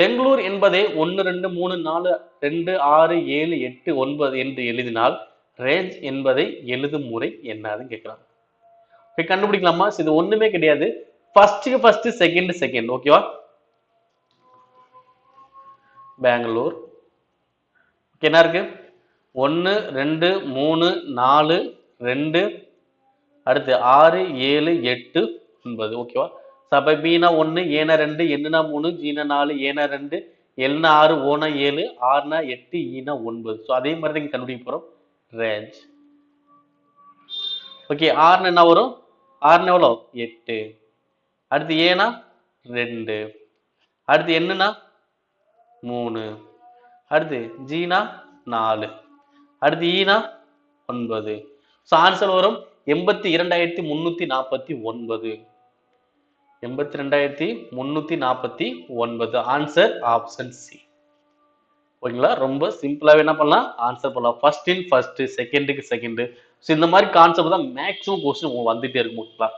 பெங்களூர் என்பதை 1 2 3 4 2 6 7 8 9 என்று எழுதினால் ரேஞ்ச் என்பதை எழுதும் முறை என்னன்னு கேட்கிறாங்க. போய் கண்டுபிடிக்கலாமா? இது ஒண்ணுமே கிடையாது. ஃபர்ஸ்ட்க்கு ஃபர்ஸ்ட் செகண்ட் செகண்ட் ஓகேவா? பெங்களூர் என்ன இருக்கு? 1 2 3 4 2 அடுத்து 6 7 8 9 ஓகேவா? அப்ப பீனா 1 ஏனா 2 என்னனா 3 ஜீனா 4 ஏனா 2 எல்னா 6 ஓனா 7 ஆர்னா 8 ஈனா 9. ஸோ அதே மாதிரி தான் கண்டுபிடிக்க போறோம் ரேஞ்ச். ஓகே ஆர்னா என்ன வரும்? ஆர்னா எவ்வளோ? 8. அடுத்து ஏனா 2. அடுத்து என்னன்னா 3. அடுத்து ஜீனா 4. அடுத்து ஈனா 9. ஸோ ஆன்சர் வரும் 82,349. 82,349 ஆன்சர் ஆப்ஷன் சி. ஓகேங்களா? ரொம்ப சிம்பிளாவே என்ன பண்ணலாம்? ஆன்சர் பண்ணலாம். ஃபர்ஸ்ட் இன் ஃபர்ஸ்ட், செகண்டுக்கு செகண்ட். ஸோ இந்த மாதிரி கான்செப்ட் தான் மேக்ஸிமம் கொஸ்டின் வந்துட்டே இருக்கும். ஓகேங்களா?